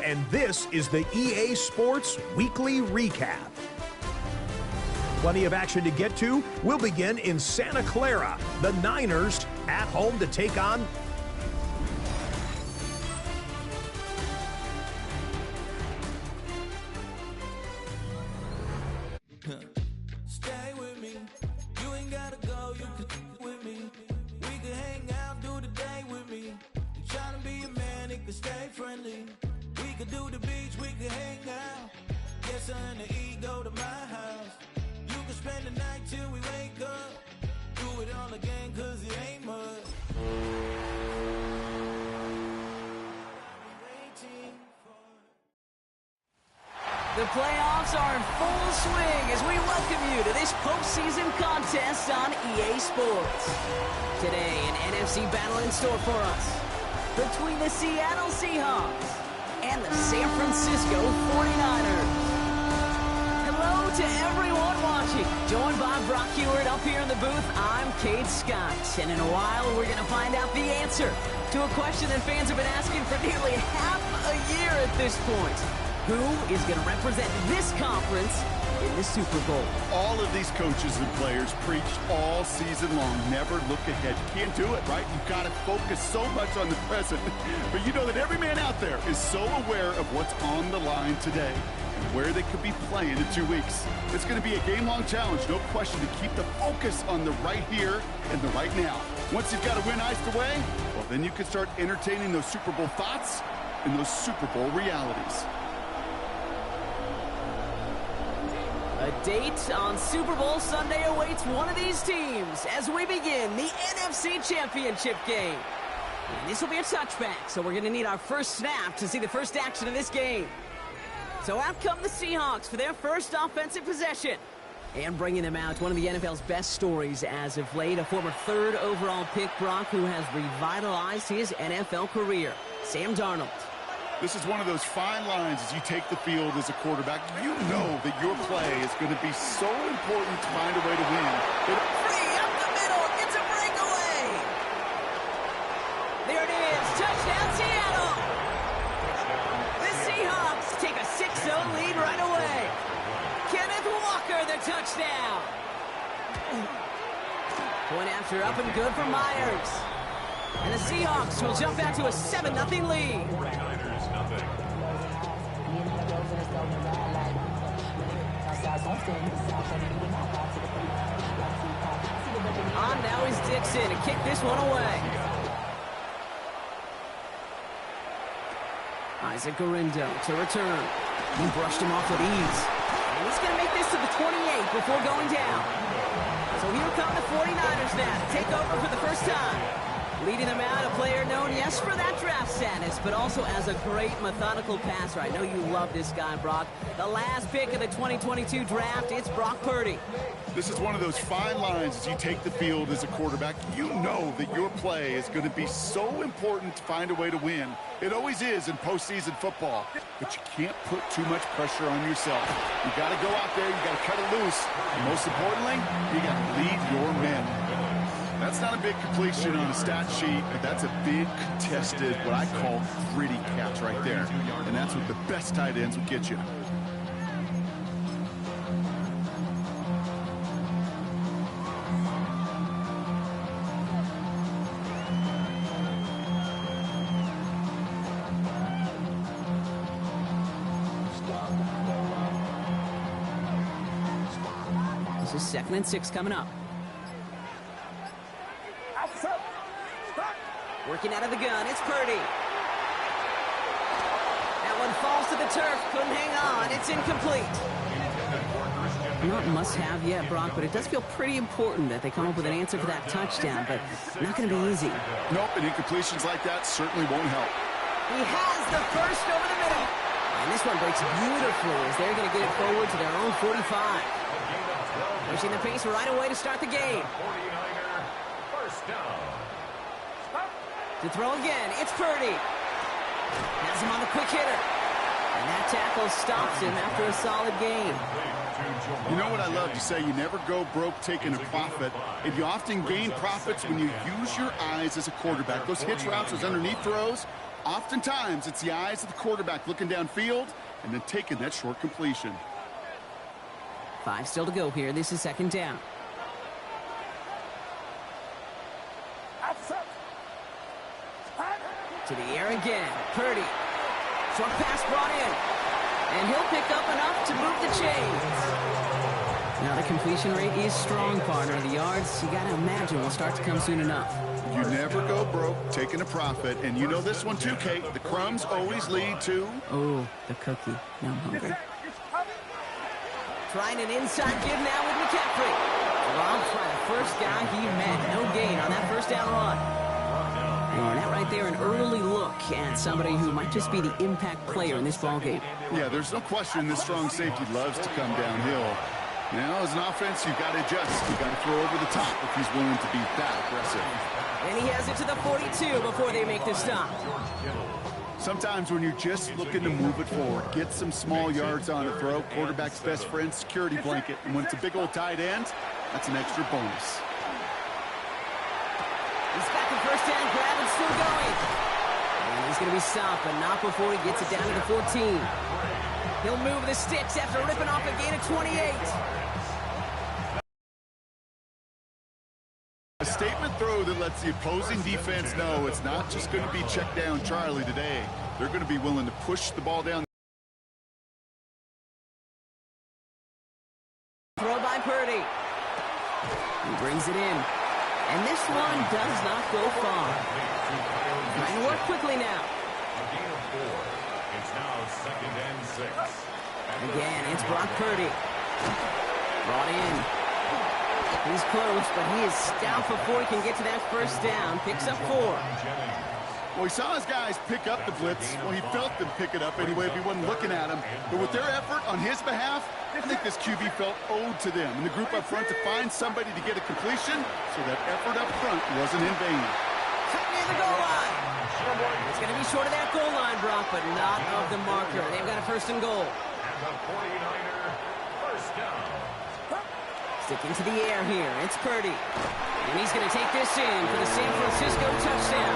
and this is the EA Sports Weekly Recap. Plenty of action to get to. We'll begin in Santa Clara. The Niners at home to take on Stay with me. You ain't gotta go, you can with me. We can hang out, do the day with me. You tryna be a man, it can stay friendly. We could do the beach, we can hang out. Get something to eat, go to my house. You can spend the night till we wake up. Do it all again, cause it ain't much. The playoffs are in full swing as we welcome you to this postseason contest on EA Sports. Today, an NFC battle in store for us between the Seattle Seahawks and the San Francisco 49ers. Hello to everyone watching. Joined by Brock Hewitt up here in the booth, I'm Cade Scott. And in a while, we're going to find out the answer to a question that fans have been asking for nearly half a year at this point. Who is going to represent this conference in the Super Bowl? All of these coaches and players preached all season long, never look ahead. You can't do it, right? You've got to focus so much on the present. But you know that every man out there is so aware of what's on the line today and where they could be playing in 2 weeks. It's going to be a game-long challenge, no question, to keep the focus on the right here and the right now. Once you've got a win iced away, well, then you can start entertaining those Super Bowl thoughts and those Super Bowl realities. A date on Super Bowl Sunday awaits one of these teams as we begin the NFC Championship game. And this will be a touchback, so we're going to need our first snap to see the first action of this game. So out come the Seahawks for their first offensive possession. And bringing them out, one of the NFL's best stories as of late, a former third overall pick, Brock, who has revitalized his NFL career, Sam Darnold. This is one of those fine lines as you take the field as a quarterback. You know that your play is going to be so important to find a way to win. Free up the middle, it's a breakaway. There it is, touchdown Seattle. The Seahawks take a 6-0 lead right away. Kenneth Walker, the touchdown. Point after up and good for Myers. And the Seahawks will jump out to a 7-0 lead. On now is Dixon to kick this one away. Isaac Garindo to return. He brushed him off with ease. And he's going to make this to the 28 before going down. So here come the 49ers now to take over for the first time. Leading them out, a player known, yes, for that draft status, but also as a great methodical passer. I know you love this guy, Brock. The last pick of the 2022 draft, it's Brock Purdy. This is one of those fine lines as you take the field as a quarterback. You know that your play is going to be so important to find a way to win. It always is in postseason football, but you can't put too much pressure on yourself. You got to go out there, you got to cut it loose, and most importantly, you got to lead your men. That's not a big completion on a stat sheet, but that's a big contested, what I call gritty catch right there. And that's what the best tight ends will get you. This is 2nd and 6 coming up. Working out of the gun, it's Purdy. That one falls to the turf, couldn't hang on, it's incomplete. Not must-have yet, Brock, but it does feel pretty important that they come up with an answer for that touchdown, but not going to be easy. Nope, and incompletions like that certainly won't help. He has the first over the middle. And this one breaks beautifully as they're going to get it forward to their own 45. Pushing the pace right away to start the game. First down. To throw again, it's Purdy. Has him on the quick hitter. And that tackle stops him after a solid gain. You know what I love to say? You never go broke taking a profit. And you often gain profits when you use your eyes as a quarterback. Those hitch routes, those underneath throws, Oftentimes, it's the eyes of the quarterback looking downfield and then taking that short completion. 5 still to go here. This is second down. To the air again. Purdy. Short pass brought in. And he'll pick up enough to move the chains. Now the completion rate is strong, partner. The yards, you got to imagine, will start to come soon enough. You never go broke taking a profit. And you know this one too, Kate. The crumbs always lead to... Oh, the cookie. Now I'm hungry. Trying an inside give now with McCaffrey. Robbed by the first guy he met. No gain on that first down run. And that right there, an early look at somebody who might just be the impact player in this ballgame. Yeah, there's no question this strong safety loves to come downhill. Now, as an offense, you've got to adjust. You've got to throw over the top if he's willing to be that aggressive. And he has it to the 42 before they make the stop. Sometimes when you're just looking to move it forward, get some small yards on a throw, quarterback's best friend, security blanket. And when it's a big old tight end, that's an extra bonus. He's got the first down grab and still going. And he's going to be stopped, but not before he gets it down to the 14. He'll move the sticks after ripping off a gain of 28. A statement throw that lets the opposing defense know it's not just going to be check down Charlie today. They're going to be willing to push the ball down. Throw by Purdy. He brings it in. And this one does not go far. Trying to work quickly now. It's now 2nd and 6. Again, it's Brock Purdy. Brought in. He's close, but he is stout before he can get to that first down. Picks up 4. Well, he saw his guys pick up the blitz. Well, he felt them pick it up anyway if he wasn't looking at him. But with their effort on his behalf, I think this QB felt owed to them and the group up front to find somebody to get a completion, so that effort up front wasn't in vain. Near the goal line. It's going to be short of that goal line, Brock, but not of the marker. They've got a first and goal. And the 49er, first down. Sticking to the air here. It's Purdy. And he's going to take this in for the San Francisco touchdown.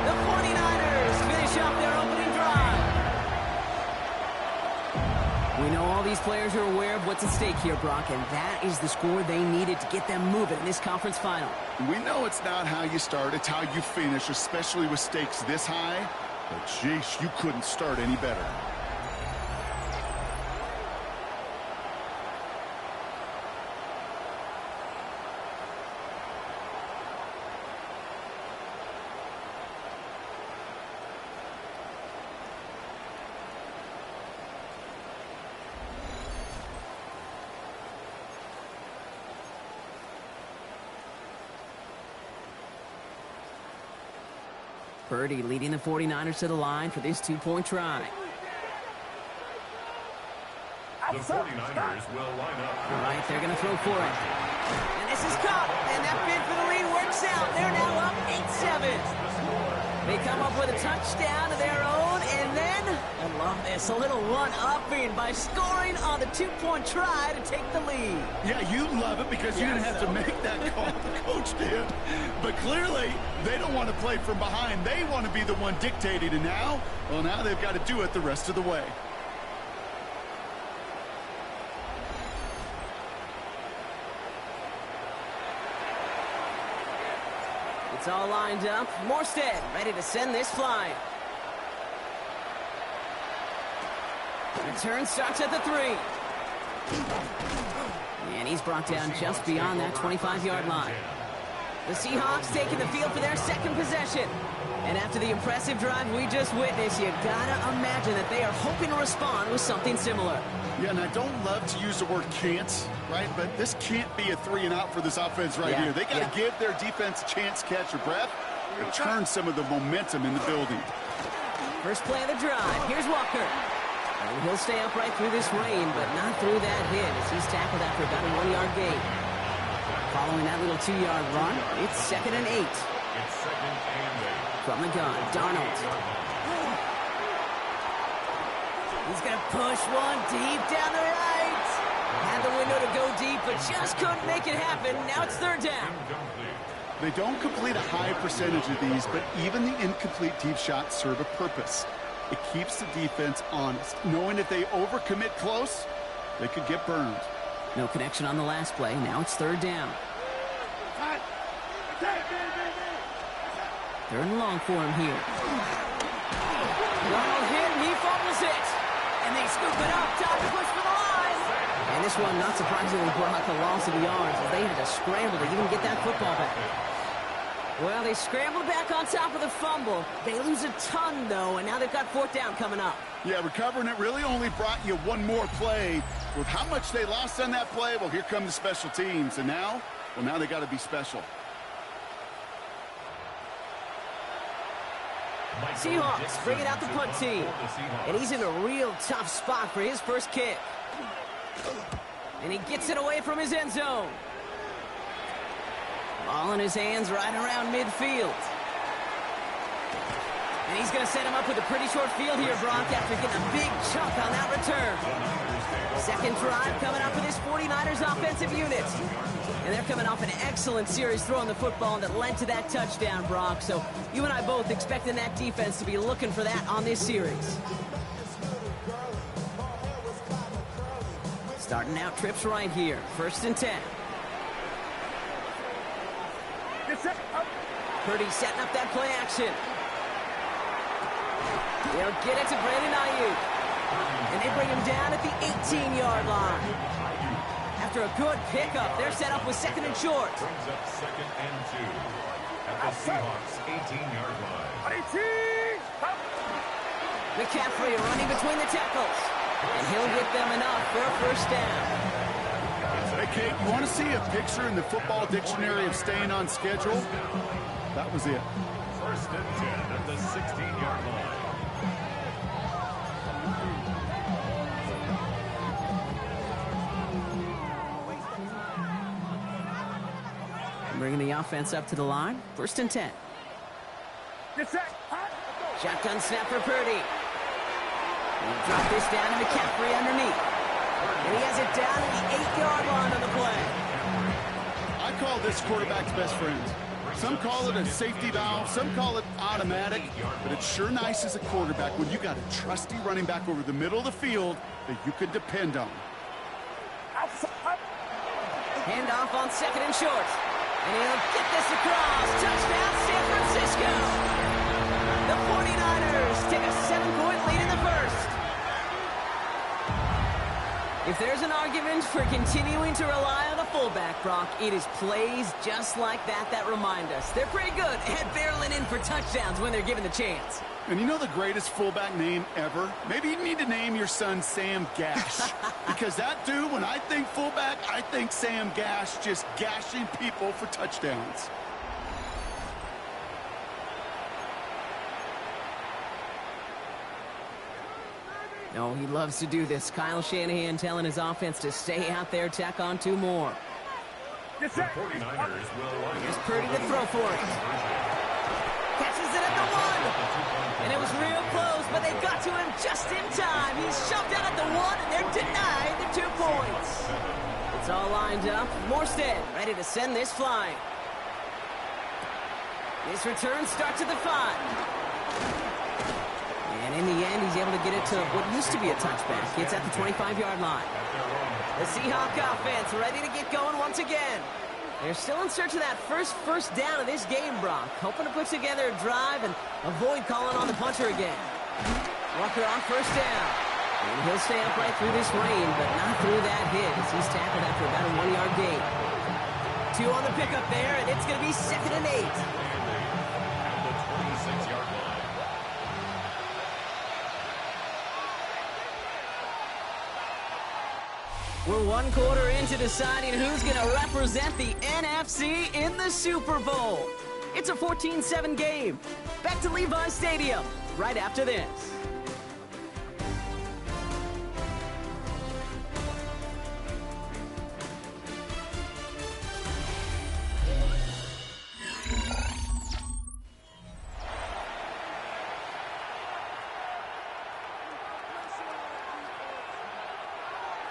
The 49ers finish off their opening drive. We know all these players are aware of what's at stake here, Brock, and that is the score they needed to get them moving in this conference final. We know it's not how you start, it's how you finish, especially with stakes this high. But, jeez, you couldn't start any better. Purdy leading the 49ers to the line for this two-point try. The 49ers will line up. All right, they're going to throw for it. And this is caught. And that bid for the lead works out. They're now up 8-7. They come up with a touchdown of their own. And then, I love this, a little run-upping by scoring on the two-point try to take the lead. Yeah, you love it because you didn't have to make that call. The coach did. But clearly, they don't want to play from behind. They want to be the one dictating. And now, well, now they've got to do it the rest of the way. It's all lined up. Morstead ready to send this flying. Return starts at the 3. And he's brought down just beyond that 25-yard line. The Seahawks taking the field for their second possession. And after the impressive drive we just witnessed, you gotta imagine that they are hoping to respond with something similar. Yeah, and I don't love to use the word can't, right? But this can't be a 3-and-out for this offense right here. They got to give their defense a chance to catch their breath and turn some of the momentum in the building. First play of the drive. Here's Walker. And he'll stay upright through this rain, but not through that hit as he's tackled after about a 1-yard gain. Following that little 2-yard run, it's 2nd and 8. It's 2nd and 8. From the gun, Darnold. He's going to push one deep down the right. Had the window to go deep, but just couldn't make it happen. Now it's 3rd down. Incomplete. They don't complete a high percentage of these, but even the incomplete deep shots serve a purpose. It keeps the defense honest, knowing if they overcommit close, they could get burned. No connection on the last play. Now it's third down. Third and long for him here. Well hit, and he fumbles it. And they scoop it up, time to push for the line. And this one, not surprisingly, brought the loss of the yards as they had to scramble to even get that football back. Well, they scrambled back on top of the fumble. They lose a ton, though, and now they've got fourth down coming up. Yeah, recovering it really only brought you one more play. With how much they lost on that play, well, here come the special teams. And now, well, now they got to be special. Seahawks bringing out the punt team. And he's in a real tough spot for his first kick. And he gets it away from his end zone. Ball in his hands right around midfield. And he's going to set him up with a pretty short field here, Brock, after getting a big chunk on that return. Second drive coming up for this 49ers offensive unit. And they're coming off an excellent series throwing the football that led to that touchdown, Brock. So you and I both expecting that defense to be looking for that on this series. Starting out trips right here. First and 10. Purdy setting up that play action. They'll get it to Brandon Ayuk. And they bring him down at the 18-yard line. After a good pickup, they're set up with second and short. Brings up second and 2 at the Seahawks 18-yard line. McCaffrey running between the tackles. And he'll get them enough for a first down. Hey, Kate, you want to see a picture in the football dictionary of staying on schedule? That was it. First and 10 at the 16-yard line. Bringing the offense up to the line. First and 10. Shotgun snap for Purdy. He'll drop this down to McCaffrey underneath. And he has it down at the 8-yard line on the play. I call this quarterback's best friend. Some call it a safety valve, some call it automatic, but it's sure nice as a quarterback when you got a trusty running back over the middle of the field that you can depend on. Handoff on second and short. And he'll get this across. Touchdown, San Francisco. The 49ers take a 7-point lead in the first. If there's an argument for continuing to rely on the fullback, Brock, it is plays just like that remind us. They're pretty good at barreling in for touchdowns when they're given the chance. And you know the greatest fullback name ever? Maybe you need to name your son Sam Gash. Because that dude, when I think fullback, I think Sam Gash just gashing people for touchdowns. No, he loves to do this. Kyle Shanahan telling his offense to stay out there, tack on 2 more. The 49ers will line Here's up. Purdy to throw for it. Catches it at the 1. And it was real close, but they got to him just in time. He's shoved out at the 1, and they're denied the 2 points. It's all lined up. Morstead ready to send this flying. This return starts at the 5. And in the end, he's able to get it to what used to be a touchback. It's at the 25-yard line. The Seahawk offense ready to get going once again. They're still in search of that first down of this game, Brock. Hoping to put together a drive and avoid calling on the punter again. Walker on first down. And he'll stay upright through this rain, but not through that hit as he's tackled after about a 1-yard gain. 2 on the pickup there, and it's going to be second and 8. At the 26-yard line. We're 1 quarter into deciding who's going to represent the NFC in the Super Bowl. It's a 14-7 game. Back to Levi's Stadium right after this.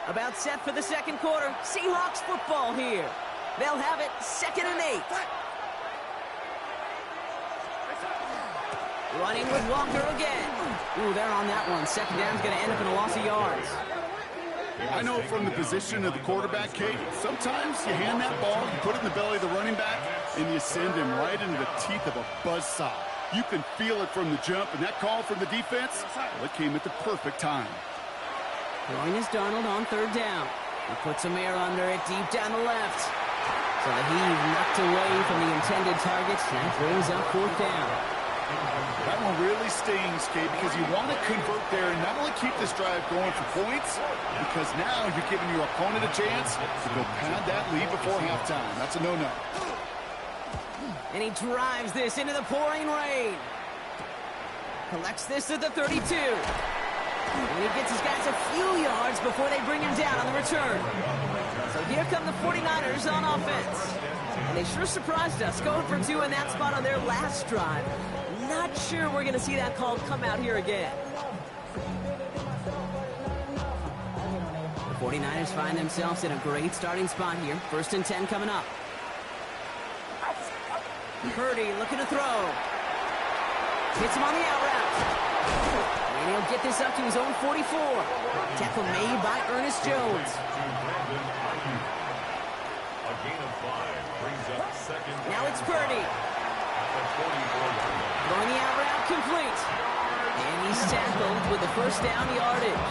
About set for the second quarter. Seahawks football here. They'll have it second and 8. Running with Walker again. Ooh, they're on that one. Second down's going to end up in a loss of yards. I know from the position of the quarterback, Kate, sometimes you hand that ball, you put it in the belly of the running back, and you send him right into the teeth of a buzzsaw. You can feel it from the jump, and that call from the defense, well, it came at the perfect time. Throwing is Darnold on third down. He puts some air under it deep down the left. So the heave knocked away from the intended target. That brings up fourth down. That one really stings, Kate, because you want to convert there and not only keep this drive going for points, because now you're giving your opponent a chance to go pad that lead before halftime. That's a no-no. And he drives this into the pouring rain. Collects this at the 32. And he gets his guys a few yards before they bring him down on the return. So here come the 49ers on offense. And they sure surprised us, going for 2 in that spot on their last drive. Not sure we're going to see that call come out here again. The 49ers find themselves in a great starting spot here. 1st and 10 coming up. Purdy looking to throw. Hits him on the out route. And he'll get this up to his own 44. Tackle made by Ernest Jones. A gain of 5 brings up second. Now it's Purdy. Throwing the out route complete. And he's tackled with the first down yardage.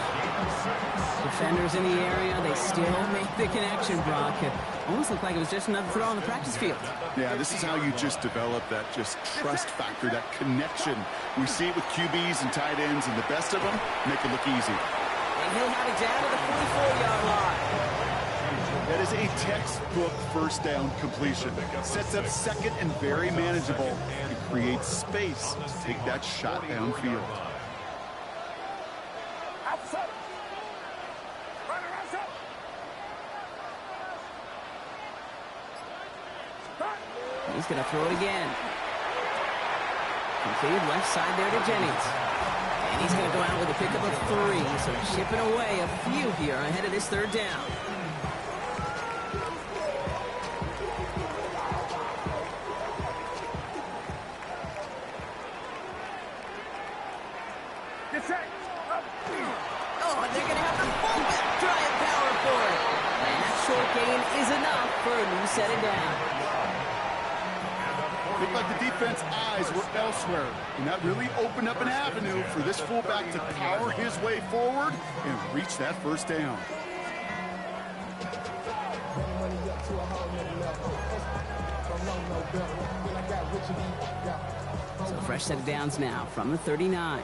Defenders in the area, they still make the connection, Brock. It almost looked like it was just another throw on the practice field. Yeah, this is how you just develop that just trust factor, that connection. We see it with QBs and tight ends, and the best of them make it look easy. And he'll have it down to the 44-yard line. That is a textbook first down completion. Sets up second and very manageable. It creates space to take that shot downfield. He's going to throw it again. Completed left side there to Jennings. And he's going to go out with a pickup of 3. So chipping away a few here ahead of this third down. Oh, and they're going to have the fullback try and power for it. And that short gain is enough for a new set it down. Looked like the defense eyes were elsewhere, and that really opened up an avenue for this fullback to power his way forward and reach that first down. So a fresh set of downs now from the 39.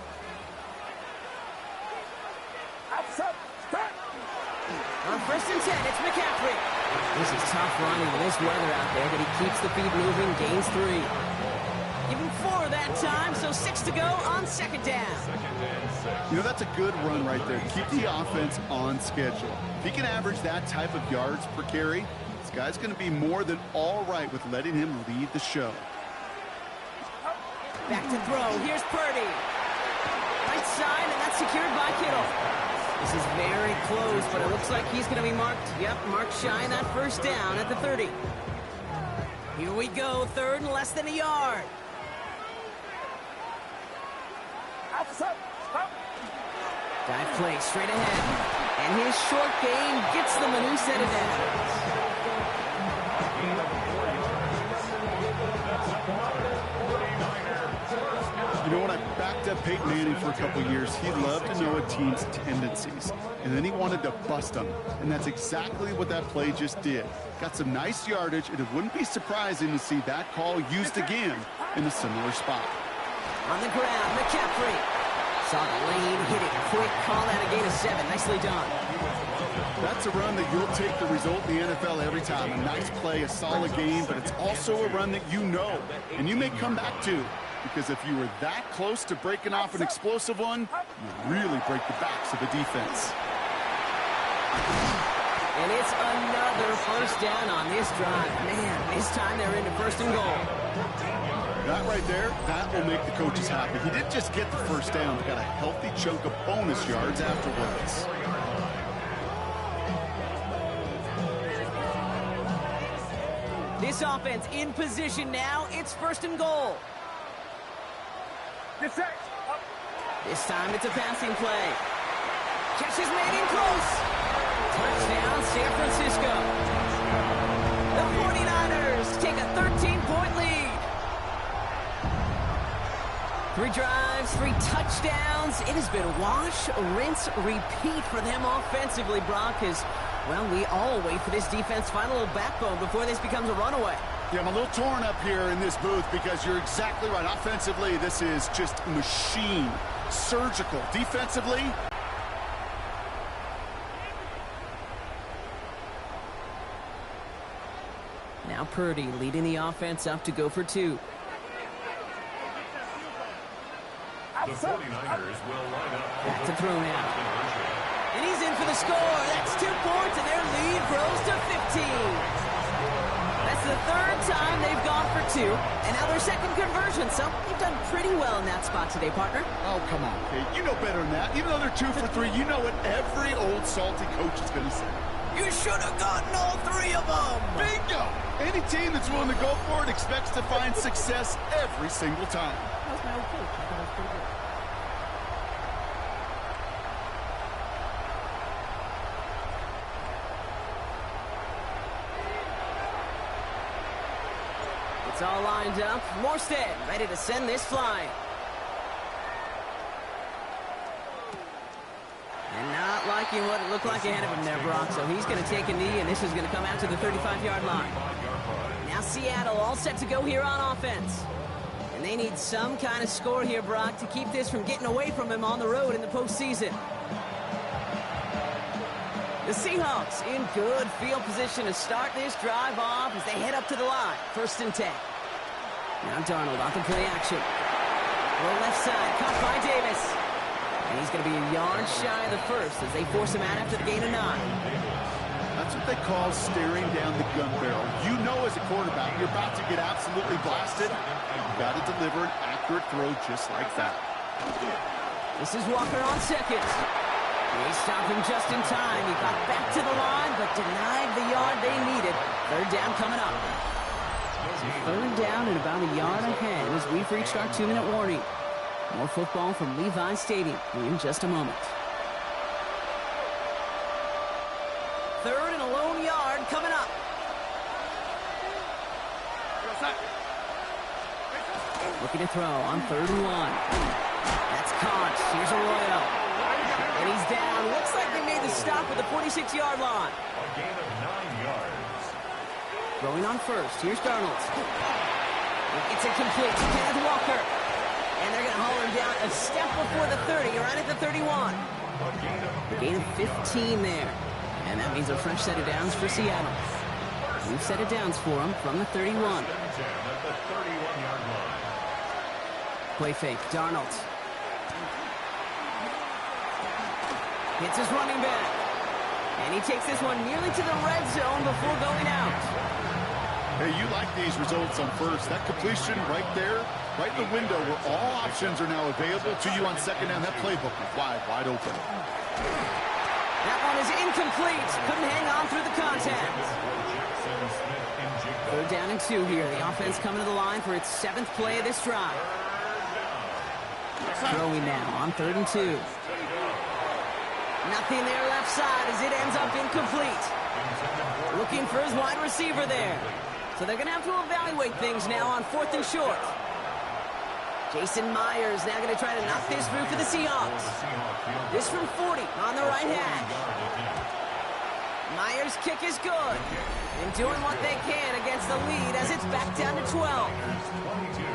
On 1st and 10, it's McCaffrey. This is tough running in this weather out there, but he keeps the feet moving, gains 3. Give him 4 that time, so 6 to go on second down. You know, that's a good run right there. Keep the offense on schedule. If he can average that type of yards per carry, this guy's going to be more than all right with letting him lead the show. Back to throw. Here's Purdy. Right side, and that's secured by Kittle. This is very close, but it looks like he's going to be marked. Yep, marked shy that first down at the 30. Here we go, 3rd and less than a yard. Dive play straight ahead. And his short gain gets them a new set of downs. You know, when I backed up Peyton Manning for a couple years, he loved to know a team's tendencies, and then he wanted to bust them, and that's exactly what that play just did. Got some nice yardage, and it wouldn't be surprising to see that call used again in a similar spot. On the ground, McCaffrey. Saw the lane, hit it quick, call that a gain of 7. Nicely done. That's a run that you'll take the result in the NFL every time. A nice play, a solid game, but it's also a run that you know, and you may come back to. Because if you were that close to breaking off an explosive one, you really break the backs of the defense. And it's another first down on this drive. Man, this time they're into 1st and goal. That right there, that will make the coaches happy. He didn't just get the first down, he got a healthy chunk of bonus yards afterwards. This offense in position now. It's 1st and goal. This time it's a passing play. Catch is made in close. Touchdown, San Francisco. The 49ers take a 13-point lead. 3 drives, 3 touchdowns. It has been wash, rinse, repeat for them offensively, Brock, as, well, we all wait for this defense find a little backbone before this becomes a runaway. Yeah, I'm a little torn up here in this booth because you're exactly right. Offensively, this is just a machine. Surgical. Defensively, now Purdy leading the offense up to go for 2. The 49ers will line up. Back to throw now. And he's in for the score. That's 2 points, and their lead grows to 15. That's the 3rd time they've gone for 2, and now their 2nd conversion, so they've done pretty well in that spot today, partner. oh, come on, Kate. You know better than that. Even though they're 2 for 3, you know what every old salty coach is going to say. You should have gotten all 3 of them. Bingo! Any team that's willing to go for it expects to find success every single time. That was my old coach. I thought that was pretty good. It's all lined up. Morstead ready to send this flying. And not liking what it looked like ahead of him there, Brock. So he's going to take a knee, and this is going to come out to the 35-yard line. Now Seattle all set to go here on offense. And they need some kind of score here, Brock, to keep this from getting away from him on the road in the postseason. The Seahawks in good field position to start this drive off as they head up to the line. 1st and 10. Now Darnold off the play action. Low left side, caught by Davis. And he's going to be a yard shy of the first as they force him out after the gain of 9. That's what they call staring down the gun barrel. You know as a quarterback, you're about to get absolutely blasted. You've got to deliver an accurate throw just like that. This is Walker on 2nd. They stopped him just in time. He got back to the line, but denied the yard they needed. 3rd down coming up. So 3rd down and about a yard ahead as we've reached our 2-minute warning. More football from Levi Stadium in just a moment. 3rd and a lone yard coming up. Looking to throw on 3rd and 1. That's caught. Here's Arroyo. And he's down. Looks like they made the stop at the 46-yard line. A gain of 9 yards. Throwing on 1st. Here's Darnold. It's incomplete to Kenneth Walker. And they're going to haul him down a step before the 30, right at the 31. A gain of 15 there. And that means a fresh set of downs for Seattle. New set of downs for them from the 31. At the 31-yard line. Play fake. Darnold. Hits his running back. And he takes this one nearly to the red zone before going out. Hey, you like these results on 1st. That completion right there, right in the window where all options are now available to you on 2nd down. That playbook is wide open. That one is incomplete. Couldn't hang on through the contact. 3rd down and 2 here. The offense coming to the line for its 7th play of this drive. Throwing now on 3rd and 2. Nothing there left side as it ends up incomplete. Looking for his wide receiver there. So they're going to have to evaluate things now on 4th and short. Jason Myers now going to try to knock this through for the Seahawks. This from 40 on the right hash. Myers' kick is good. And doing what they can against the lead as it's back down to 12.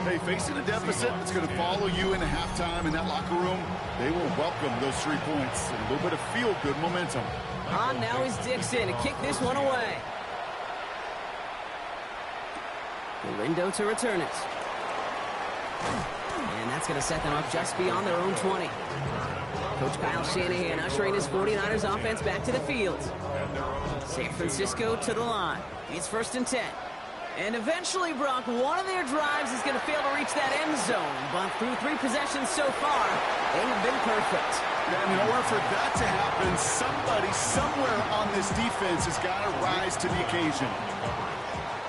Hey, facing a deficit that's going to follow you into halftime in that locker room, they will welcome those 3 points and a little bit of feel-good momentum. On now is Dixon to kick this one away. Lindo to return it. And that's going to set them up just beyond their own 20. Coach Kyle Shanahan ushering his 49ers offense back to the field. San Francisco to the line. It's 1st and 10. And eventually, Brock, one of their drives is going to fail to reach that end zone. But through 3 possessions so far, they have been perfect. And in order for that to happen, somebody somewhere on this defense has got to rise to the occasion.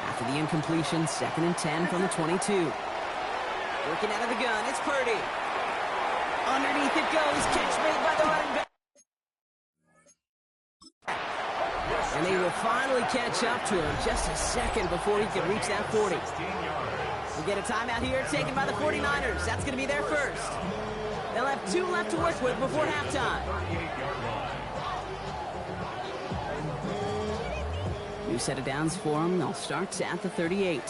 After the incompletion, 2nd and 10 from the 22. Working out of the gun, it's Purdy. Underneath it goes. Catch made by the running back. And they will finally catch up to him just a second before he can reach that 40. We get a timeout here taken by the 49ers. That's going to be their first. They'll have 2 left to work with before halftime. New set of downs for them. They'll start at the 38.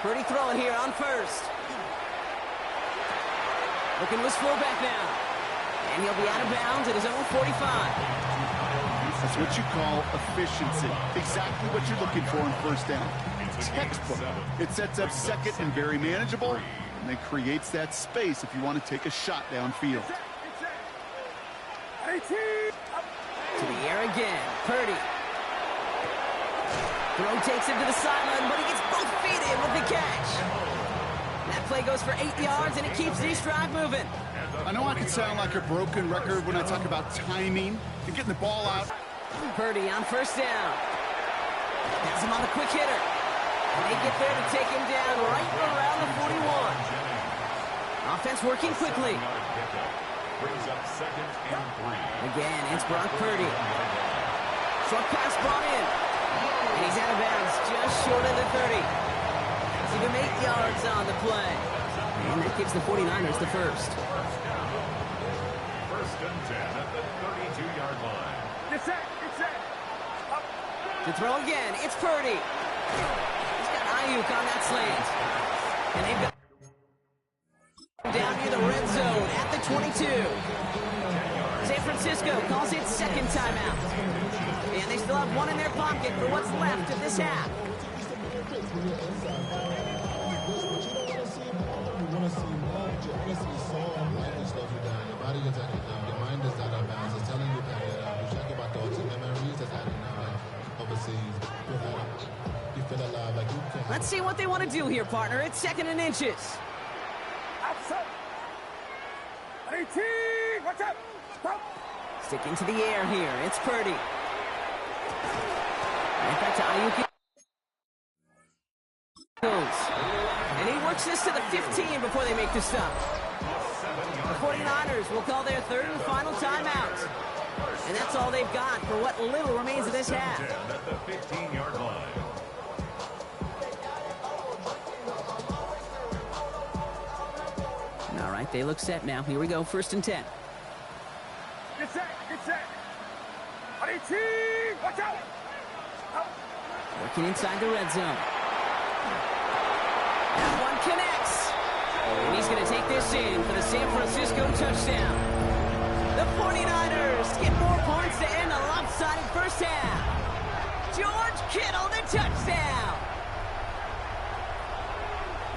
Purdy throwing here on first. Looking to his fullback now. And he'll be out of bounds at his own 45. That's what you call efficiency. Exactly what you're looking for in first down. Textbook. It sets up second and very manageable, and it creates that space if you want to take a shot downfield. To the air again. Purdy. Throw takes him to the sideline, but he gets both feet in with the catch. That play goes for 8 yards, and it keeps the drive moving. I know I can sound like a broken record when I talk about timing and getting the ball out. Purdy on first down. Has him on the quick hitter. And they get there to take him down right around the 41. Offense working quickly. Again, it's Brock Purdy. Short pass brought in. And he's out of bounds just short of the 30. Give him 8 yards on the play. And that gives the 49ers the first. First and 10 at the 32-yard line. To throw again, it's Purdy. He's got Ayuk on that slant. And they've got down near the red zone at the 22. San Francisco calls it second timeout. And they still have 1 in their pocket for what's left of this half. Let's see what they want to do here, partner. It's second and inches. Sticking to the air here. It's Purdy. Right back to Ayuk. And he works this to the 15 before they make the stop. The 49ers will call their third and final timeout. And that's all they've got for what little remains of this half. At the 15-yard line. All right, they look set now. Here we go, first and 10. Get set. Watch out. Working inside the red zone. That one connects. And he's going to take this in for the San Francisco touchdown. The 49ers get 4 points to end a lopsided first half. George Kittle, the touchdown.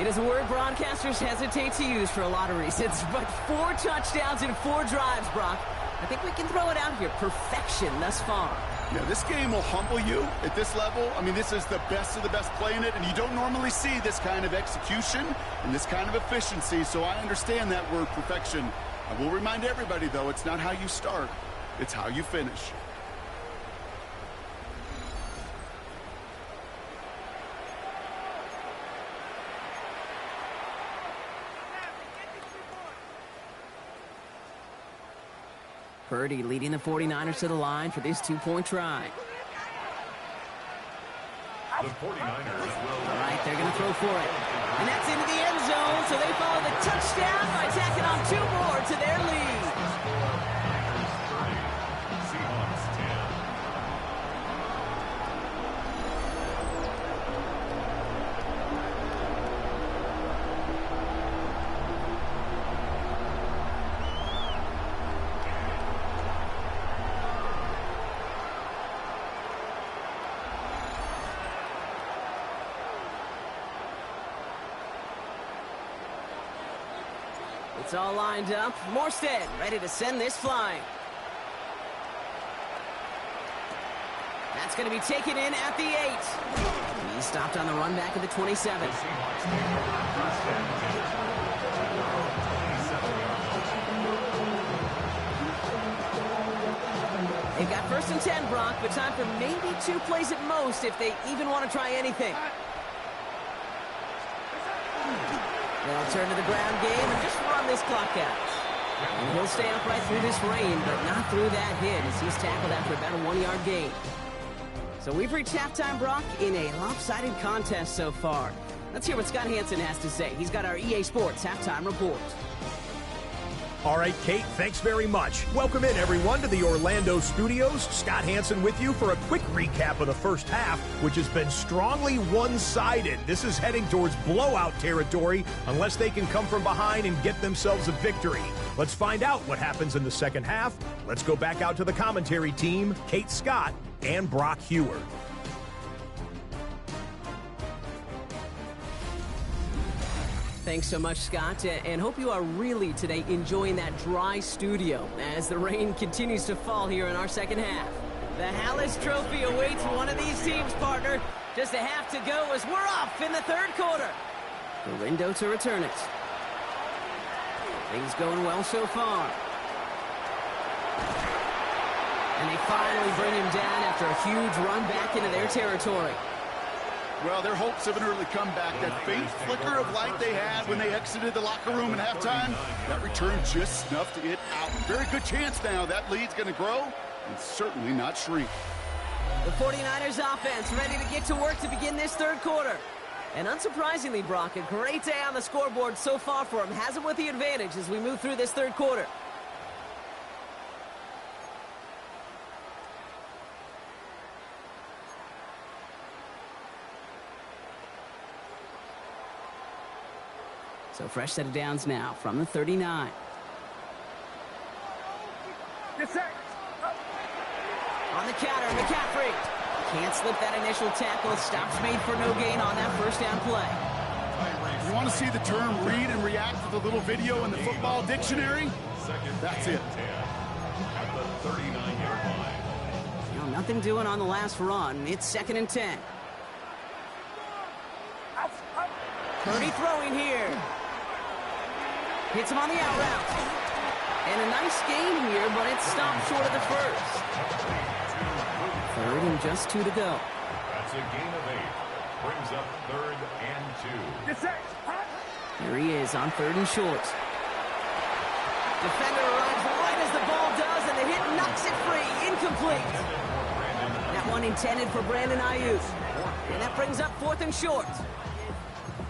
It is a word broadcasters hesitate to use for a lot of reasons, but 4 touchdowns in 4 drives, Brock. I think we can throw it out here. Perfection thus far. Yeah, this game will humble you at this level. I mean, this is the best of the best playing it, and you don't normally see this kind of execution and this kind of efficiency, so I understand that word perfection. I will remind everybody, though, it's not how you start, it's how you finish. Purdy leading the 49ers to the line for this 2-point try. The 49ers will... All right, they're going to throw for it. And that's into the end zone, so they follow the touchdown by tacking on 2 more to their lead. Seahawks 10. It's all lined up. Morstead ready to send this flying. That's going to be taken in at the 8. He stopped on the run back at the 27. The Seahawks take over first and 10. They've got first and 10, Brock, but time for maybe 2 plays at most if they even want to try anything. They'll turn to the ground game and just run this clock out. And he'll stay upright through this rain, but not through that hit as he's tackled after about a 1-yard gain. So we've reached halftime, Brock, in a lopsided contest so far. Let's hear what Scott Hansen has to say. He's got our EA Sports halftime report. All right, Kate, thanks very much. Welcome in, everyone, to the Orlando studios. Scott Hansen with you for a quick recap of the first half, which has been strongly one-sided. This is heading towards blowout territory unless they can come from behind and get themselves a victory. Let's find out what happens in the second half. Let's go back out to the commentary team, Kate Scott and Brock Heward. Thanks so much, Scott, and hope you are really today enjoying that dry studio as the rain continues to fall here in our second half. The Hallis Trophy awaits one of these teams, partner. Just a half to go as we're off in the third quarter. Galindo to return it. Things going well so far. And they finally bring him down after a huge run back into their territory. Well, their hopes of an early comeback, that faint flicker of light they had when they exited the locker room at halftime, that return just snuffed it out. Very good chance now that lead's going to grow and certainly not shrink. The 49ers offense ready to get to work to begin this third quarter. And unsurprisingly, Brock, a great day on the scoreboard so far for him. Has it with the advantage as we move through this third quarter. So fresh set of downs now from the 39. Get set. On the counter, McCaffrey. Can't slip that initial tackle. Stops made for no gain on that first down play. You want to see the term read and react to the little video in the football dictionary? That's it. At the 39-yard line. You know, nothing doing on the last run. It's 2nd and 10. Purdy throwing here. Hits him on the out route. And a nice gain here, but it's stopped short of the first. 3rd and just 2 to go. That's a gain of 8. Brings up 3rd and 2. Get set. Here he is on 3rd and short. Defender arrives right as the ball does, and the hit knocks it free. Incomplete. That one intended for Brandon Ayuk. And that brings up 4th and short.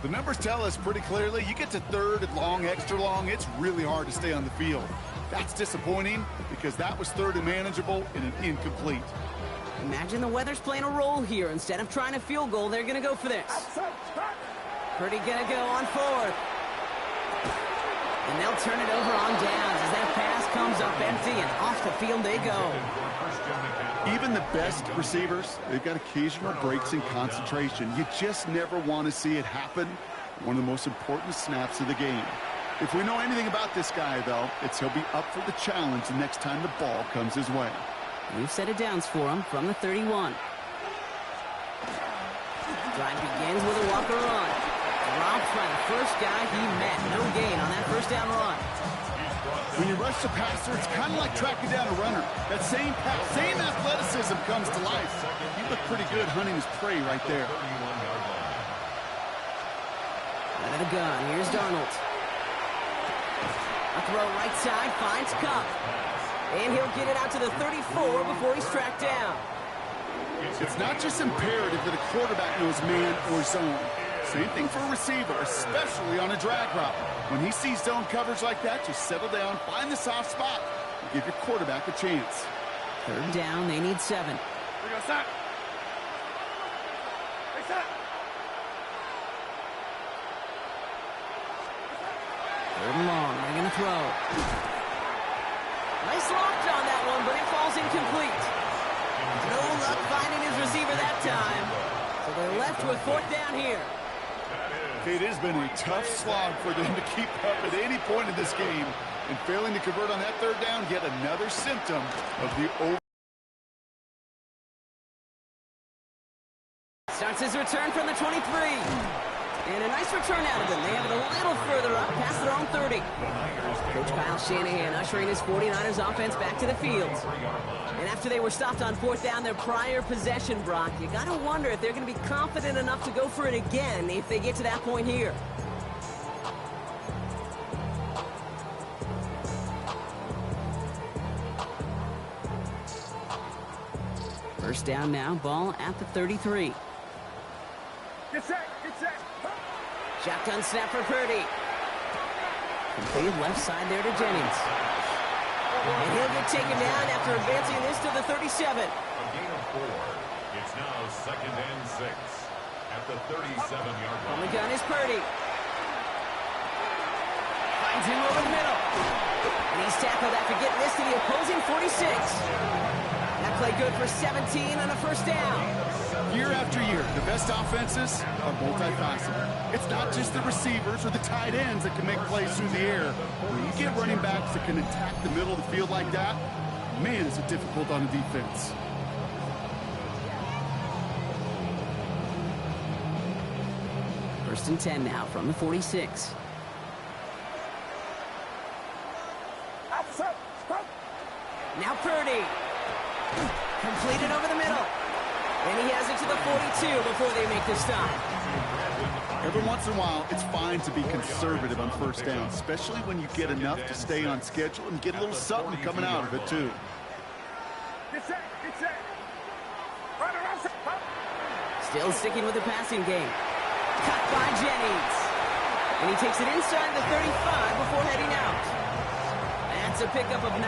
The numbers tell us pretty clearly, you get to 3rd and long, extra long, it's really hard to stay on the field. That's disappointing because that was 3rd and manageable and an incomplete. Imagine the weather's playing a role here. Instead of trying a field goal, they're going to go for this. Purdy going to go on 4th. And they'll turn it over on downs as that pass comes up empty and off the field they go. Even the best receivers, they've got occasional breaks in concentration. You just never want to see it happen. One of the most important snaps of the game. If we know anything about this guy, though, it's he'll be up for the challenge the next time the ball comes his way. We've set it downs for him from the 31. Drive begins with a walker run. Dropped by the first guy he met. No gain on that first down run. When you rush the passer, it's kind of like tracking down a runner. That same pass, same athleticism comes to life. He looked pretty good hunting his prey right there. Out of the gun, here's Darnold. A throw right side, finds Cup. And he'll get it out to the 34 before he's tracked down. It's not just imperative that a quarterback knows man or zone. Same thing for a receiver, especially on a drag route. When he sees zone coverage like that, just settle down, find the soft spot, and give your quarterback a chance. 3rd down, they need 7. We go set. Hey, set. 3rd and long, they're going to throw. Nice lock on that one, but it falls incomplete. No luck finding his receiver that time. So they're left with 4th down here. It has been a tough slog for them to keep up at any point in this game. And failing to convert on that 3rd down, yet another symptom of the over. Starts his return from the 23. And a nice return out of them. They have it a little further up, past their own 30. Coach Kyle Shanahan ushering his 49ers offense back to the field. And after they were stopped on 4th down, their prior possession, Brock, you got to wonder if they're going to be confident enough to go for it again if they get to that point here. First down now, ball at the 33. Get set. Get set. Shotgun snap for Purdy. Completed left side there to Jennings. And he'll get taken down after advancing this to the 37. A gain of 4. It's now 2nd and 6 at the 37-yard On line. the gun is Purdy. Finds him over the middle. And he's tackled after getting this to the opposing 46. That play good for 17 and a first down. Year after year, the best offenses are multifaceted. It's not just the receivers or the tight ends that can make plays through the air. When you get running backs that can attack the middle of the field like that, man, is it difficult on the defense. First and 10 now from the 46. Now Purdy. Completed over the middle. And he has it to the 42 before they make the stop. Every once in a while, it's fine to be conservative on first down, especially when you get enough to stay on schedule and get a little something coming out of it, too. Get set. Get set. Run around. Still sticking with the passing game. Cut by Jennings. And he takes it inside the 35 before heading out. That's a pickup of 9.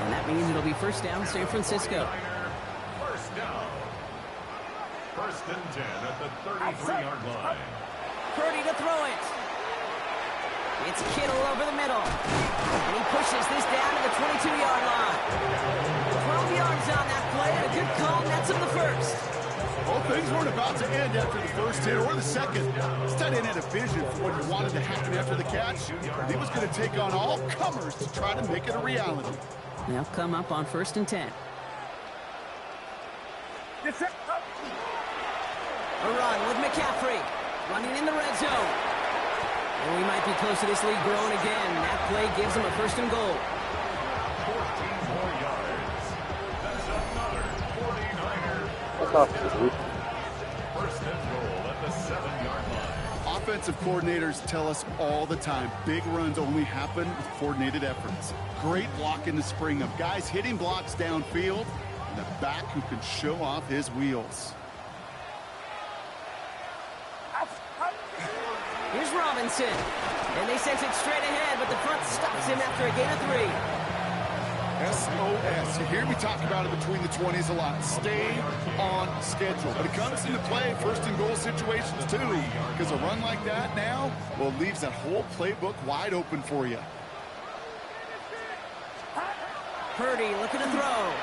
And that means it'll be first down San Francisco. First down. First and 10 at the 33-yard line. Purdy to throw it. It's Kittle over the middle. And he pushes this down to the 22-yard line. 12 yards on that play. And a good call nets him the first. Well, things weren't about to end after the first hit or the second. This tight end had a vision for what he wanted to happen after the catch. He was going to take on all comers to try to make it a reality. They'll come up on first and 10. Get set. A run with McCaffrey. Running in the red zone. And we might be close to this lead growing again. That play gives him a first and goal. 14 more yards. That's another 49er. First and goal at the 7-yard line. Offensive coordinators tell us all the time, big runs only happen with coordinated efforts. Great block in the spring of guys hitting blocks downfield, and a back who can show off his wheels. Here's Robinson. And they sense it straight ahead, but the front stops him after a gain of 3. SOS. You hear me talk about it between the 20s a lot. Stay on schedule. But it comes into play first and goal situations too. Because a run like that now, well, leaves that whole playbook wide open for you. Purdy looking to throw.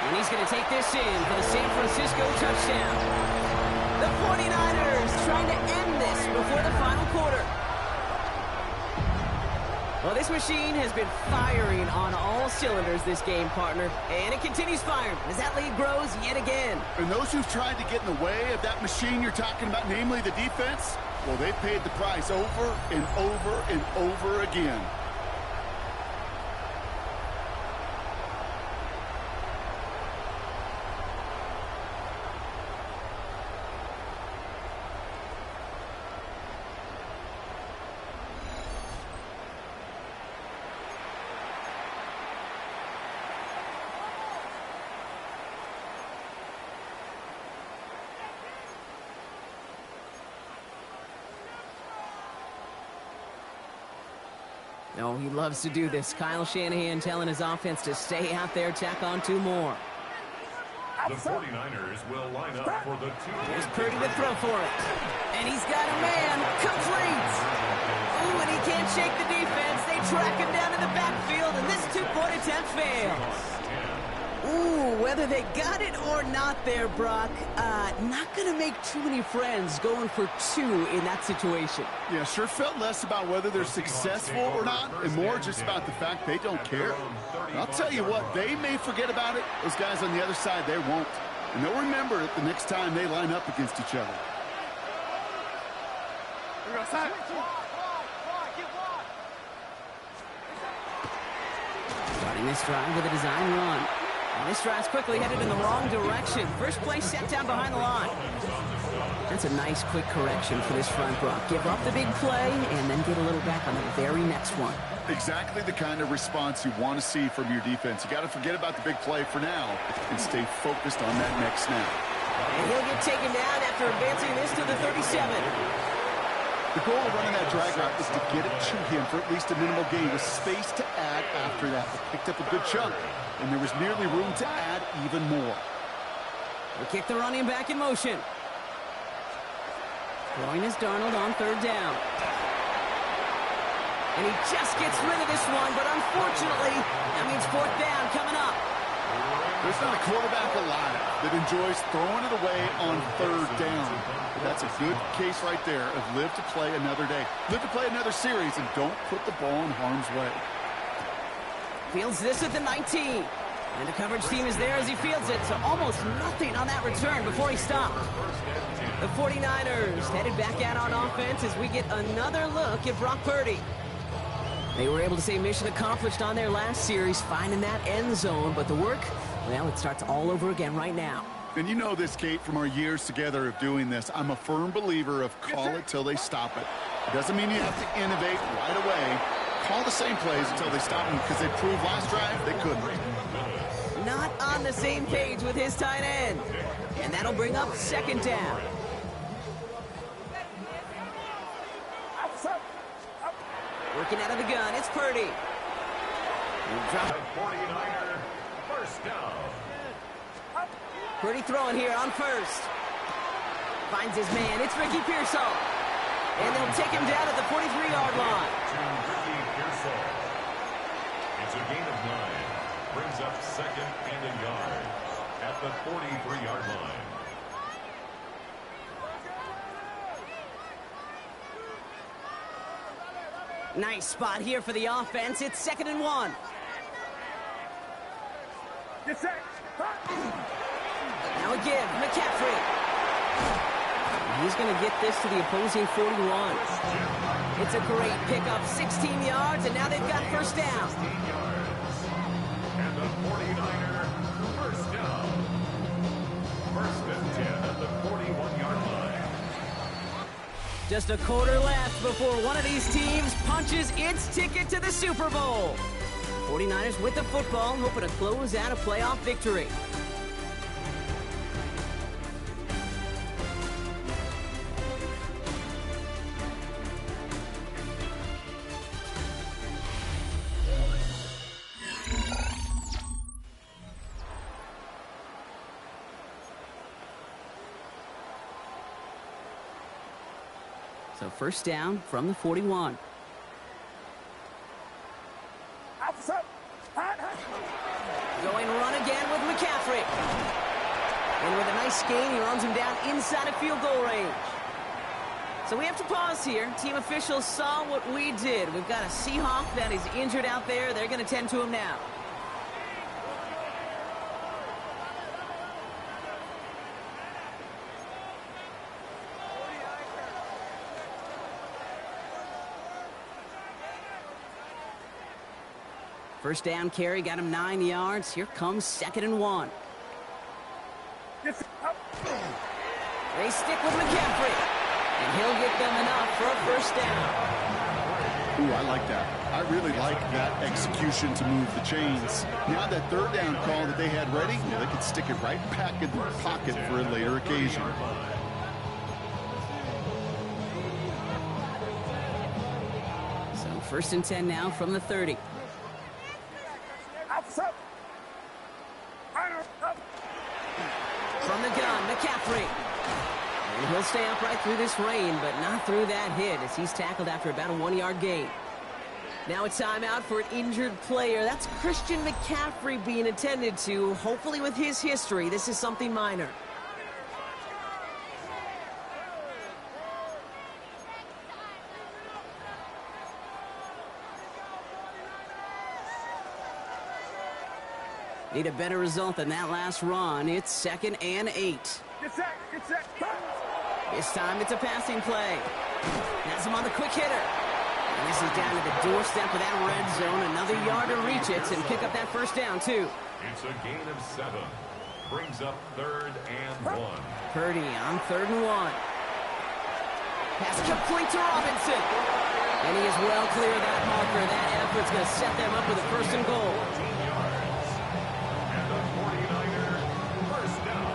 And he's going to take this in for the San Francisco touchdown. The 49ers trying to end this before the final quarter. Well, this machine has been firing on all cylinders this game, partner. And it continues firing as that lead grows yet again. And those who've tried to get in the way of that machine you're talking about, namely the defense, well, they've paid the price over and over and over again. Oh, he loves to do this. Kyle Shanahan telling his offense to stay out there, tack on 2 more. The 49ers will line up for the 2. Here's Purdy to throw for it. And he's got a man. Complete. Ooh, and he can't shake the defense. They track him down in the backfield, and this 2-point attempt fails. Ooh, whether they got it or not there, Brock, not going to make too many friends going for 2 in that situation. Yeah, sure felt less about whether they're successful or not, and more just about the fact they don't care. And I'll tell you what, they may forget about it. Those guys on the other side, they won't. And they'll remember it the next time they line up against each other. We're outside. Starting this drive with a design run. And this drive's quickly headed in the wrong direction. First play set down behind the line. That's a nice quick correction for this front, Brock. Give up the big play and then get a little back on the very next one. Exactly the kind of response you want to see from your defense. You got to forget about the big play for now and stay focused on that next snap. And he'll get taken down after advancing this to the 37. The goal of running that drag route is to get it to him for at least a minimal gain with space to add after that. They picked up a good chunk, and there was nearly room to add even more. We kick the running back in motion. Throwing is Darnold on third down. And he just gets rid of this one, but unfortunately, that means fourth down coming up. There's not a quarterback alive that enjoys throwing it away on third down. But that's a good case right there of live to play another day. Live to play another series and don't put the ball in harm's way. Fields this at the 19. And the coverage team is there as he fields it, so almost nothing on that return before he stopped. The 49ers headed back out on offense as we get another look at Brock Purdy. They were able to say mission accomplished on their last series, finding that end zone, but the work, well, it starts all over again right now. And you know this, Kate, from our years together of doing this. I'm a firm believer of call it till they stop it. It doesn't mean you have to innovate right away. Call the same plays until they stop them because they proved last drive they couldn't. Not on the same page with his tight end. And that'll bring up second down. Working out of the gun, it's Purdy. The 49er, first down. Purdy throwing here on first. Finds his man, it's Ricky Pearsall. And they'll take him down at the 43-yard line. To Ricky Pearsall. It's a gain of 9. Brings up second and a yard at the 43-yard line. Nice spot here for the offense. It's 2nd and 1. Get set. Now a give, McCaffrey. He's going to get this to the opposing 41. It's a great pickup, 16 yards, and now they've got first down. And the 49er, first down. First and 10 at the 41-yard line. Just a quarter left before one of these teams punches its ticket to the Super Bowl. 49ers with the football, hoping to close out a playoff victory. So first down from the 41. Going run again with McCaffrey. And with a nice gain, he runs him down inside of field goal range. So we have to pause here. Team officials saw what we did. We've got a Seahawk that is injured out there. They're going to tend to him now. First down carry, got him 9 yards. Here comes 2nd and 1. They stick with McCaffrey. And he'll get them enough for a first down. Ooh, I like that. I really like that execution to move the chains. Now that third down call that they had ready, they could stick it right back in the pocket for a later occasion. So first and 10 now from the 30. From the gun, McCaffrey. And he'll stay upright through this rain, but not through that hit as he's tackled after about a 1-yard gain. Now a timeout for an injured player. That's Christian McCaffrey being attended to. Hopefully with his history, this is something minor. Need a better result than that last run. It's 2nd and 8. Get set. Get set. This time it's a passing play. Has him on the quick hitter. And this is down to the doorstep of that red zone. Another yard to reach it and pick up that first down, too. It's a gain of 7. Brings up 3rd and 1. Purdy on 3rd and 1. Pass complete to Robinson. And he is well clear of that marker. That effort's going to set them up with a first and goal. And the 49er first down.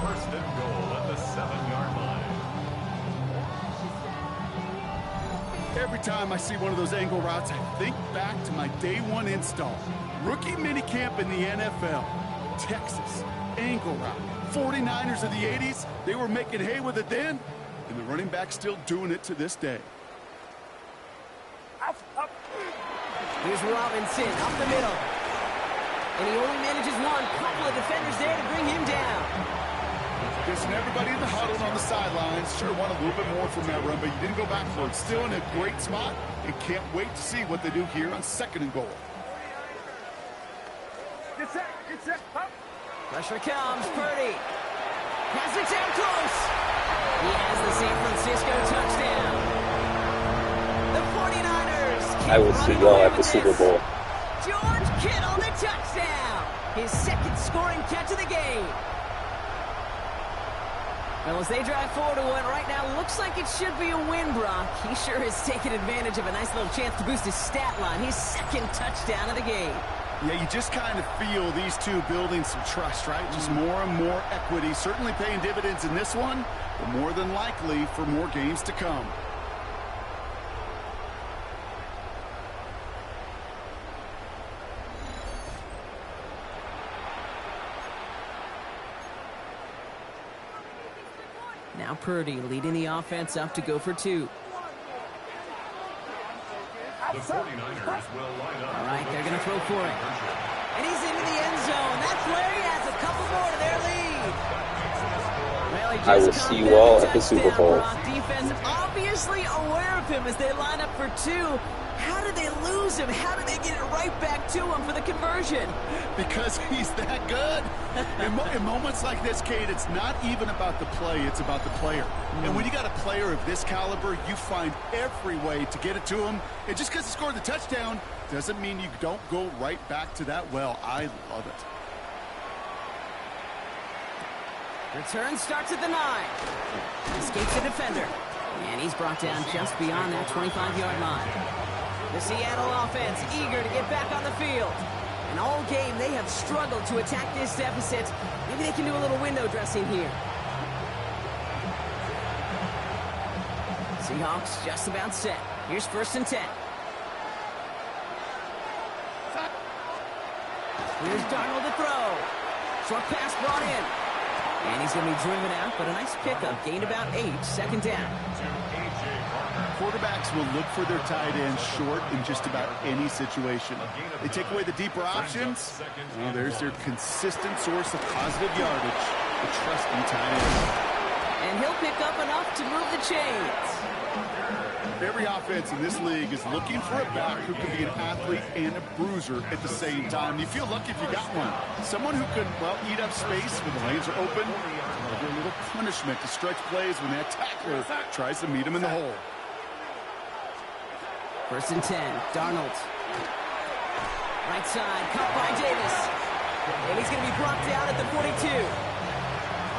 First and goal at the 7-yard line. Every time I see one of those angle routes, I think back to my day one install. Rookie minicamp in the NFL. Texas, angle route. 49ers of the 80s, they were making hay with it then, and the running back's still doing it to this day. Here's Robinson up the middle. And he only manages one. Couple of defenders there to bring him down. Just everybody in the huddle on the sidelines sure want a little bit more from that run, but you didn't go backwards. Still in a great spot, and can't wait to see what they do here on second and goal. Get set, up. Pressure comes, Purdy. Pass it down close. He has the San Francisco touchdown. The 49ers. I will see y'all at the Super Bowl. George Kittle, the touchdown. His second scoring catch of the game. Well, as they drive forward to one right now, looks like it should be a win, Brock. He sure has taken advantage of a nice little chance to boost his stat line. His second touchdown of the game. Yeah, you just kind of feel these two building some trust, right? Just more and more equity. Certainly paying dividends in this one, but more than likely for more games to come. Now Purdy leading the offense up to go for two. The 49ers will line up. All right, they're going to throw for it. And he's into the end zone. That's where he adds a couple more to their lead. Well, I will see you all at the Super Bowl. Defense obviously aware of him as they line up for two. How did they lose him? How did they get it right back to him for the conversion? Because he's that good. In moments like this, Kate, it's not even about the play, it's about the player. And when you got a player of this caliber, you find every way to get it to him. And just because he scored the touchdown doesn't mean you don't go right back to that well. I love it. Return starts at the 9. Escapes the defender. And he's brought down just beyond that 25-yard line. The Seattle offense eager to get back on the field. And all game, they have struggled to attack this deficit. Maybe they can do a little window dressing here. Seahawks just about set. Here's first and 10. Here's Darnold to throw. Short pass brought in. And he's going to be driven out, but a nice pickup. Gained about 8. Second down. Quarterbacks will look for their tight end short in just about any situation. They take away the deeper options. Well, there's their consistent source of positive yardage, the trusty tight end. And he'll pick up enough to move the chains. Every offense in this league is looking for a back who can be an athlete and a bruiser at the same time. You feel lucky if you got one. Someone who can, well, eat up space when the lanes are open. A little punishment to stretch plays when that tackler tries to meet him in the hole. First and 10, Darnold. Right side, caught by Davis. And he's going to be brought down at the 42.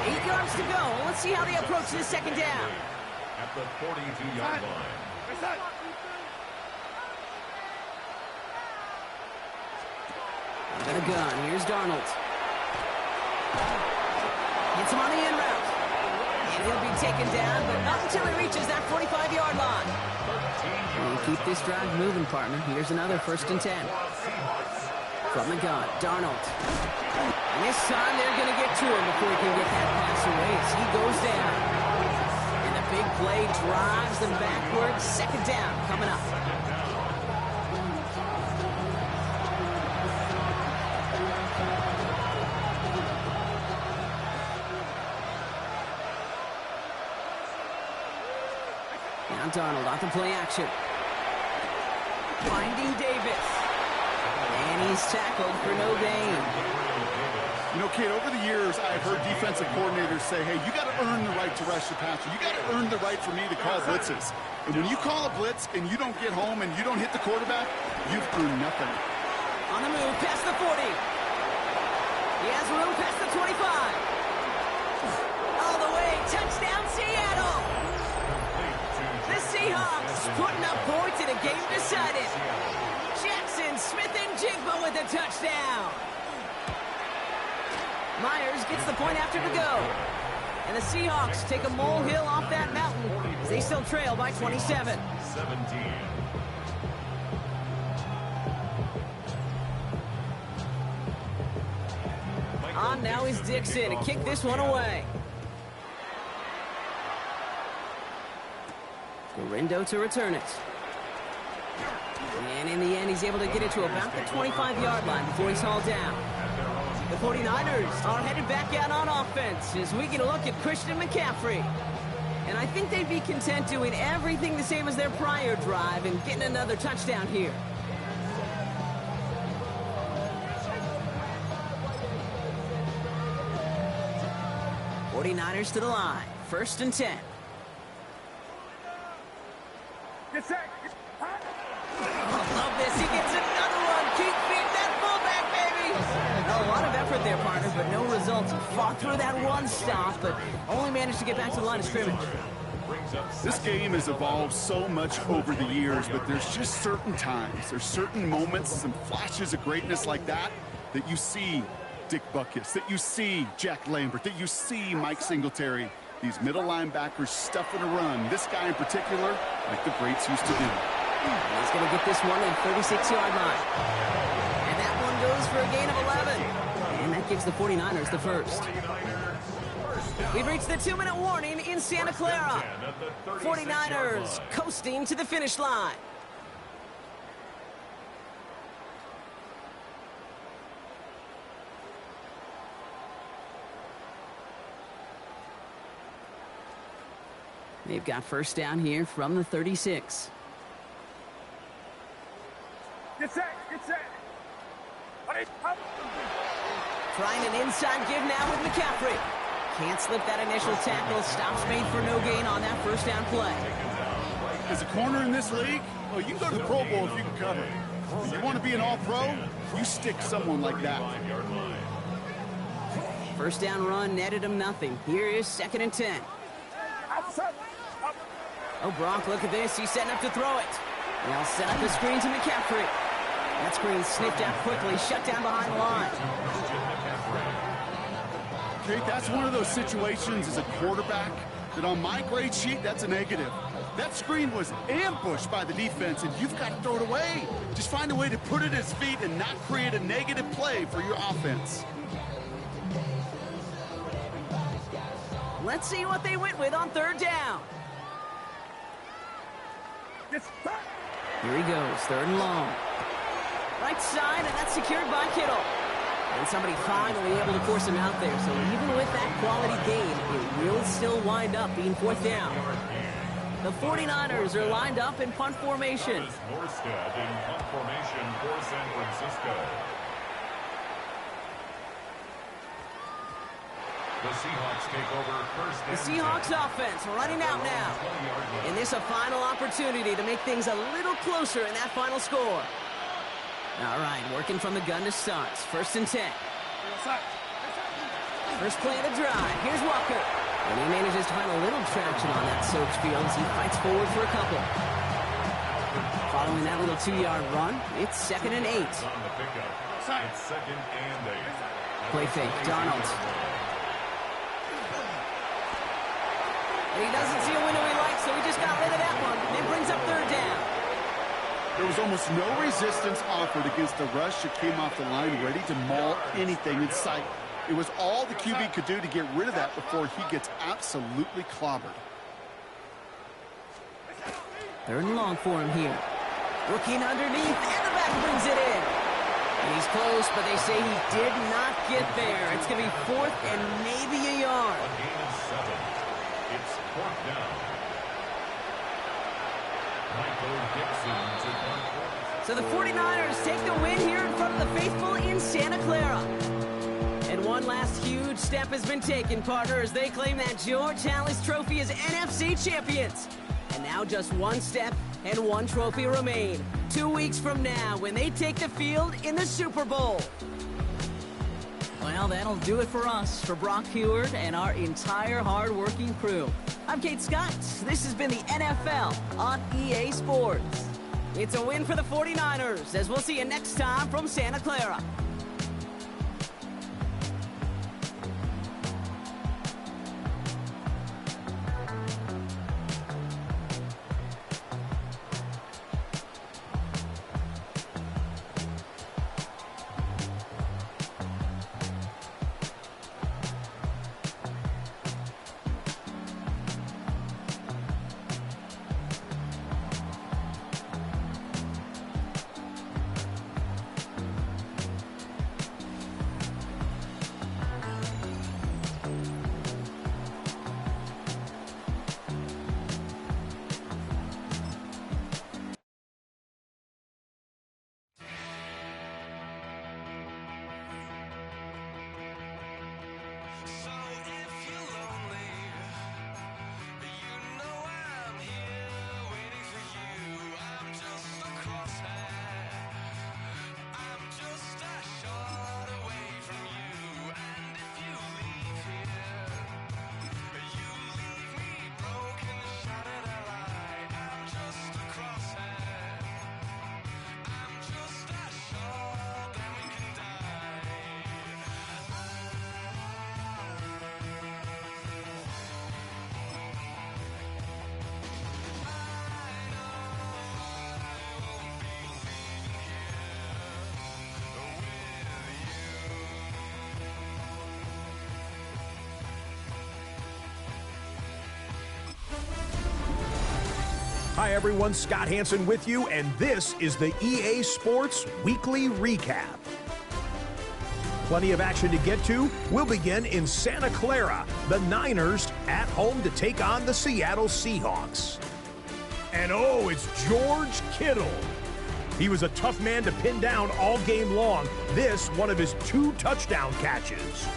8 yards to go. Let's see how they approach this second down. At the 42-yard line. Got a gun. Here's Darnold. Gets him on the in route. And he'll be taken down, but not until he reaches that 45-yard line. We'll keep this drive moving, partner. Here's another first and 10. From the gun, Darnold. And this time they're going to get to him before he can get that pass away as he goes down. And the big play drives them backwards. Second down coming up. Now Darnold off the play action. Finding Davis. And he's tackled for no gain. You know, Kate, over the years, I've heard defensive coordinators say, hey, you got to earn the right to rush the passer. You got to earn the right for me to call blitzes. And when you call a blitz and you don't get home and you don't hit the quarterback, you've earned nothing. On the move, past the 40. He has room past the 25. All the way, touchdown Seattle! The Seahawks putting up points in a game decided. Jackson Smith-Njigba with a touchdown. Myers gets the point after to go. And the Seahawks take a molehill off that mountain as they still trail by 27. 17. On now is Dixon to kick this one away. Gorindo to return it. And in the end, he's able to get it to about the 25-yard line before he's hauled down. The 49ers are headed back out on offense as we get a look at Christian McCaffrey. And I think they'd be content doing everything the same as their prior drive and getting another touchdown here. '49ers to the line. 1st and 10. Get set. I love this. He gets another one. Keep feeding that fullback, baby. A lot of effort there, partner, but no results. He fought through that run stop, but only managed to get back to the line of scrimmage. This game has evolved so much over the years, but there's just certain times, there's certain moments, some flashes of greatness like that you see Dick Butkus, that you see Jack Lambert, that you see Mike Singletary. These middle linebackers stuffing a run. This guy in particular, like the greats used to do. He's going to get this one at 36-yard line. And that one goes for a gain of 11. And that gives the 49ers the first. We've reached the 2-minute warning in Santa Clara. 49ers coasting to the finish line. They've got first down here from the 36. Get set. Get set. Trying an inside give now with McCaffrey. Can't slip that initial tackle. Stops made for no gain on that first down play. As a corner in this league, well, you can go to the Pro Bowl if you can cover. If you want to be an all-pro, you stick someone like that. First down run netted him nothing. Here is 2nd and 10. Oh, Brock, look at this. He's setting up to throw it. They'll set up the screen to McCaffrey. That screen sniffed out quickly, shut down behind the line. Jake, that's one of those situations as a quarterback that on my grade sheet, that's a negative. That screen was ambushed by the defense, and you've got to throw it away. Just find a way to put it at his feet and not create a negative play for your offense. Let's see what they went with on 3rd down. Here he goes, 3rd and long. Right side, and that's secured by Kittle. And somebody finally able to force him out there. So even with that quality gain, it will still wind up being 4th down. The 49ers are lined up in punt formation. Norstead in punt formation for San Francisco. The Seahawks take over first. The Seahawks offense running out now. And this a final opportunity to make things a little closer in that final score. All right, working from the gun to start. 1st and 10. First play of the drive. Here's Walker. And he manages to find a little traction on that soaked field as he fights forward for a couple. Following that little 2-yard run, it's 2nd and 8. It's 2nd and 8. Play fake, Donald. And he doesn't see a window he likes, so he just got rid of that one. And brings up 3rd down. There was almost no resistance offered against the rush that came off the line ready to maul anything in sight. It was all the QB could do to get rid of that before he gets absolutely clobbered. 3rd and long for him here. Looking underneath, and the back brings it in. And he's close, but they say he did not get there. It's going to be 4th and maybe a yard. A gain of 7. It's 4th down. Michael Dixon to punt. So the 49ers take the win here in front of the faithful in Santa Clara. And one last huge step has been taken, partner, as they claim that George Halas Trophy as NFC champions. And now just one step and one trophy remain. 2 weeks from now when they take the field in the Super Bowl. Well, that'll do it for us, for Brock Heward and our entire hard-working crew. I'm Kate Scott. This has been the NFL on EA Sports. It's a win for the 49ers, as we'll see you next time from Santa Clara. Hi everyone, Scott Hansen with you, and this is the EA Sports Weekly Recap. Plenty of action to get to. We'll begin in Santa Clara. The Niners at home to take on the Seattle Seahawks. And oh, it's George Kittle. He was a tough man to pin down all game long. This, one of his 2 touchdown catches.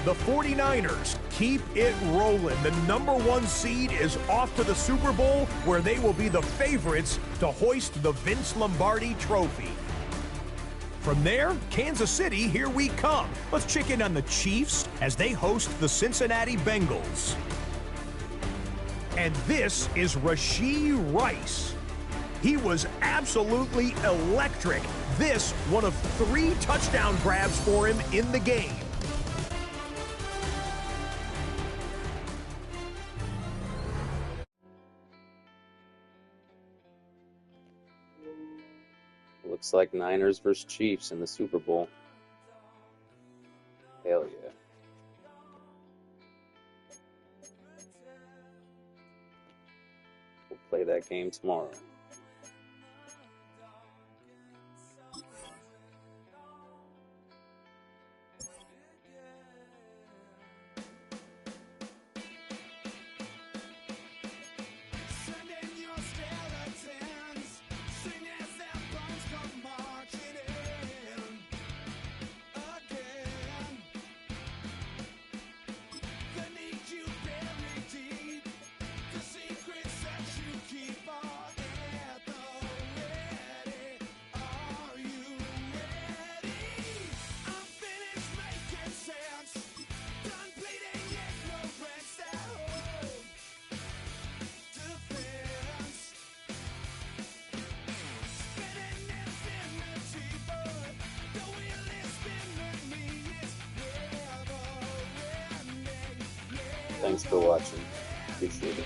The 49ers keep it rolling. The #1 seed is off to the Super Bowl, where they will be the favorites to hoist the Vince Lombardi Trophy. From there, Kansas City, here we come. Let's check in on the Chiefs as they host the Cincinnati Bengals. And this is Rashee Rice. He was absolutely electric. This, one of 3 touchdown grabs for him in the game. Looks like Niners versus Chiefs in the Super Bowl. Hell yeah. We'll play that game tomorrow. Thanks for watching. Appreciate it.